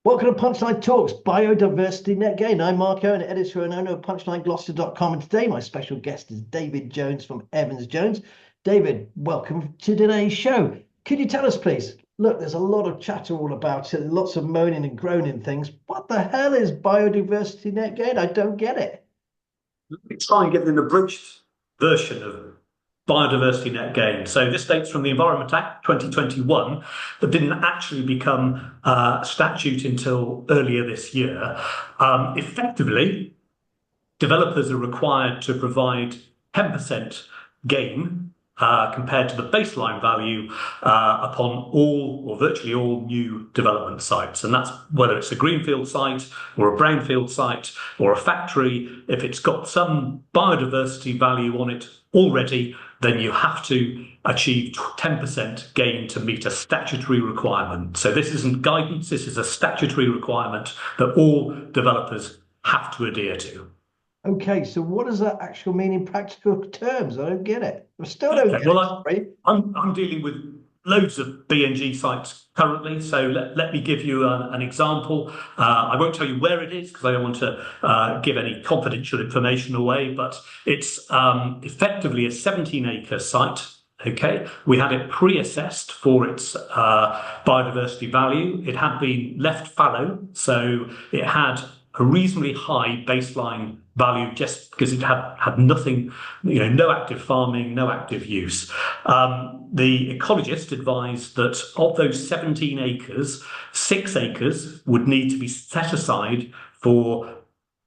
Welcome to Punchline Talks, Biodiversity Net Gain. I'm Mark Owen, editor and owner of PunchlineGloucester.com, and today my special guest is David Jones from Evans Jones. David, welcome to today's show. Could you tell us, please? Look, there's a lot of chatter all about it, lots of moaning and groaning things. What the hell is Biodiversity Net Gain? I don't get it. Let me try and get an abridged version of Biodiversity Net Gain. So this dates from the Environment Act 2021 that didn't actually become statute until earlier this year. Effectively, developers are required to provide 10% gain compared to the baseline value upon all or virtually all new development sites. And that's whether it's a greenfield site or a brownfield site or a factory. If it's got some biodiversity value on it already, then you have to achieve 10% gain to meet a statutory requirement. So this isn't guidance, this is a statutory requirement that all developers have to adhere to. Okay, so what does that actually mean in practical terms? I don't get it. I still don't get it. I'm dealing with loads of BNG sites currently, so let me give you an example. I won't tell you where it is because I don't want to give any confidential information away, but it's effectively a 17-acre site. Okay, we had it pre-assessed for its biodiversity value. It had been left fallow, so it had a reasonably high baseline value just because it had nothing, no active farming, no active use. The ecologist advised that of those 17 acres, 6 acres would need to be set aside for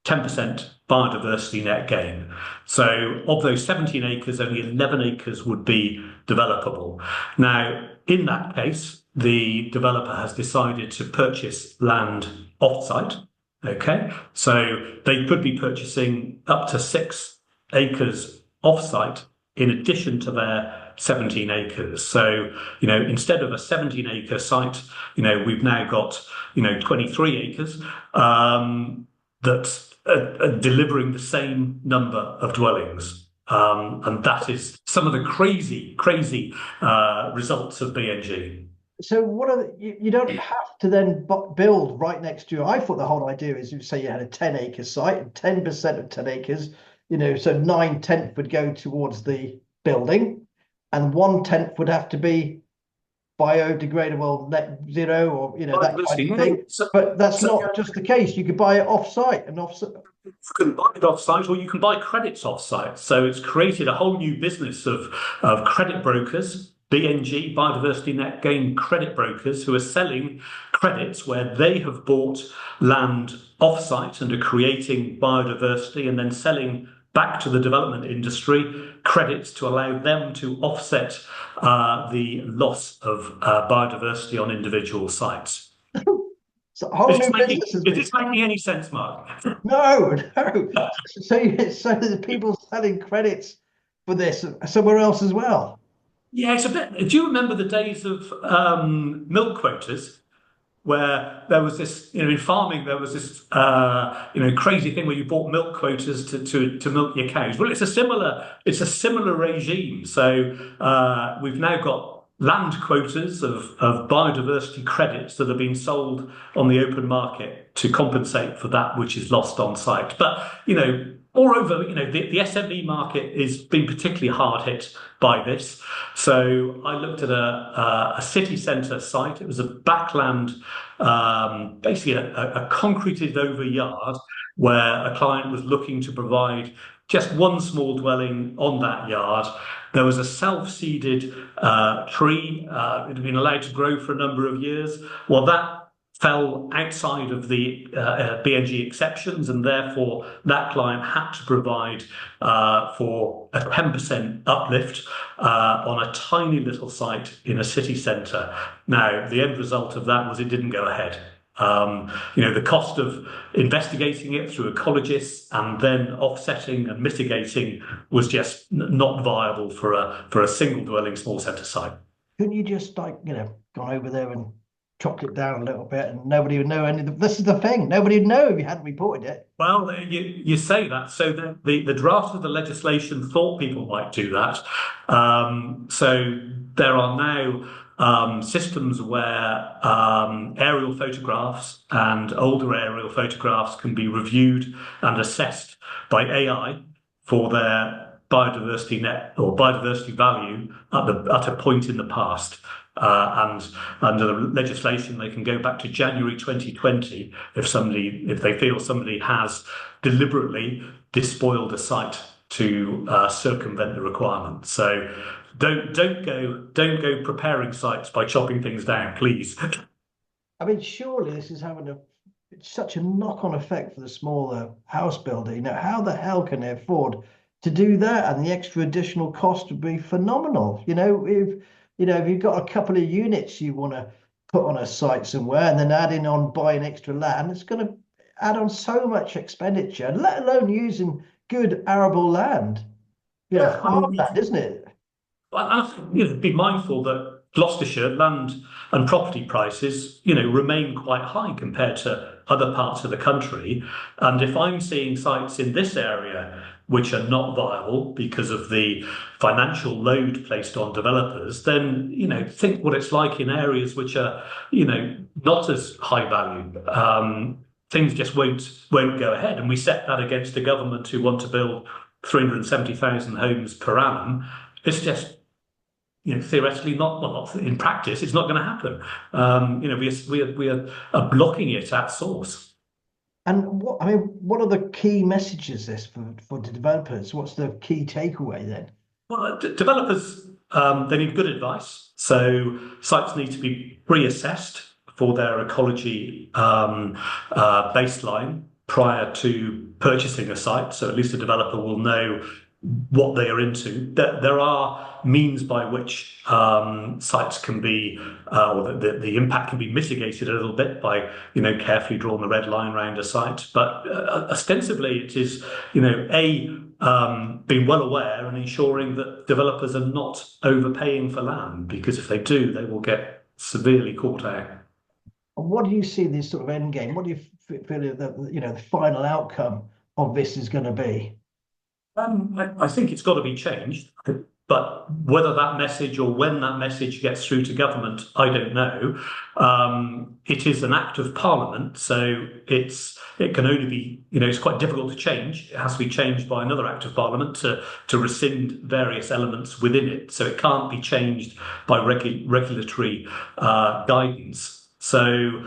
10% biodiversity net gain. So of those 17 acres, only 11 acres would be developable. Now, in that case, the developer has decided to purchase land off-site. Okay, so they could be purchasing up to 6 acres off-site in addition to their 17 acres. So, instead of a 17-acre site, we've now got, 23 acres that are delivering the same number of dwellings. And that is some of the crazy results of BNG. So what are you don't have to then build right next to you. I thought the whole idea is, you say you had a 10-acre site and 10% of 10 acres, so 9/10 would go towards the building and 1/10 would have to be biodegradable net zero or, that kind of thing. But that's not just the case. You could buy it off-site and offsite. You can buy it off-site or you can buy credits off-site. So it's created a whole new business of credit brokers, BNG, Biodiversity Net Gain credit brokers, who are selling credits where they have bought land off-site and are creating biodiversity and then selling back to the development industry credits to allow them to offset the loss of biodiversity on individual sites. So is this making any sense, Mark? No. So the people selling credits for this somewhere else as well. Yeah, it's a bit. Do you remember the days of milk quotas, where there was this, in farming, there was this, crazy thing where you bought milk quotas to milk your cows. Well, it's a similar regime. So we've now got land quotas of biodiversity credits that are being sold on the open market to compensate for that which is lost on site. But moreover, the SME market is being particularly hard hit by this. So I looked at a city centre site. It was a backland, basically a concreted over yard where a client was looking to provide just one small dwelling on that yard. There was a self-seeded tree. It had been allowed to grow for a number of years. Well, that fell outside of the BNG exceptions, and therefore that client had to provide for a 10% uplift on a tiny little site in a city centre. Now, the end result of that was it didn't go ahead. The cost of investigating it through ecologists and then offsetting and mitigating was just not viable for a single dwelling small centre site. Couldn't you just gone over there and chopped it down a little bit and nobody would know this is the thing, nobody would know if you hadn't reported it? Well, you say that. So the draft of the legislation thought people might do that. So there are now systems where aerial photographs and older aerial photographs can be reviewed and assessed by AI for their biodiversity net or biodiversity value at a point in the past. And under the legislation, they can go back to January 2020 if they feel somebody has deliberately despoiled a site to circumvent the requirement. So don't go preparing sites by chopping things down, please. I mean, surely this is having such a knock-on effect for the smaller house builder. You know, how the hell can they afford to do that? And the extra additional cost would be phenomenal. If you've got a couple of units you want to put on a site somewhere, and then adding on buying extra land, it's going to add on so much expenditure, let alone using good arable land. Yeah, I mean, Farmland, isn't it? be mindful that Gloucestershire land and property prices, remain quite high compared to other parts of the country. And if I'm seeing sites in this area which are not viable because of the financial load placed on developers, then, think what it's like in areas which are, not as high value. Things just won't go ahead. And we set that against the government who want to build 370,000 homes per annum. It's just, theoretically not in practice, it's not going to happen. We are blocking it at source. And what are the key messages for the developers? What's the key takeaway then? Well, developers, they need good advice. So sites need to be reassessed for their ecology baseline prior to purchasing a site. So at least the developer will know what they are into. There are means by which sites can be, or the impact can be mitigated a little bit by, carefully drawing the red line around a site. But ostensibly, it is, being well aware and ensuring that developers are not overpaying for land, because if they do, they will get severely caught out. What do you see this sort of end game? What do you feel the final outcome of this is going to be? I think it's got to be changed, but whether that message or when that message gets through to government, I don't know. It is an act of parliament, so it can only be, it's quite difficult to change. It has to be changed by another act of parliament to rescind various elements within it. So it can't be changed by regulatory guidance. So,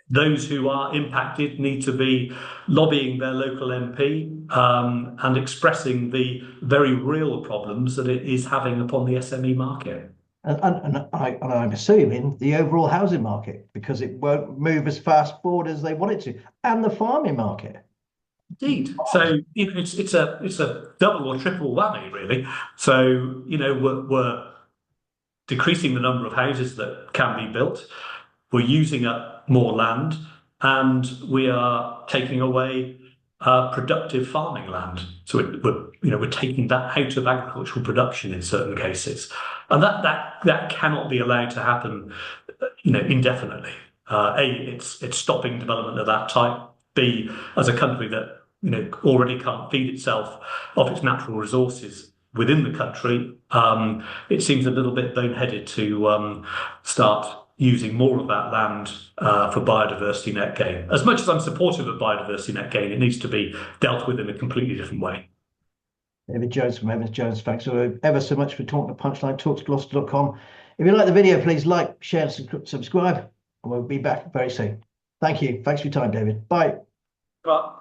those who are impacted need to be lobbying their local MP and expressing the very real problems that it is having upon the SME market. And I'm assuming the overall housing market, because it won't move as fast forward as they want it to, and the farming market. Indeed. So it's a double or triple whammy, really. So we're decreasing the number of houses that can be built. We're using up more land, and we are taking away productive farming land. So we're taking that out of agricultural production in certain cases, and that cannot be allowed to happen, indefinitely. It's stopping development of that type. B, as a country that already can't feed itself off its natural resources within the country, it seems a little bit boneheaded to start using more of that land for biodiversity net gain. As much as I'm supportive of biodiversity net gain, it needs to be dealt with in a completely different way. David Jones from Evans Jones, thanks ever so much for talking to Punchline Talks, Gloucester.com. If you like the video, please like, share, and subscribe, and we'll be back very soon. Thank you. Thanks for your time, David. Bye. Bye.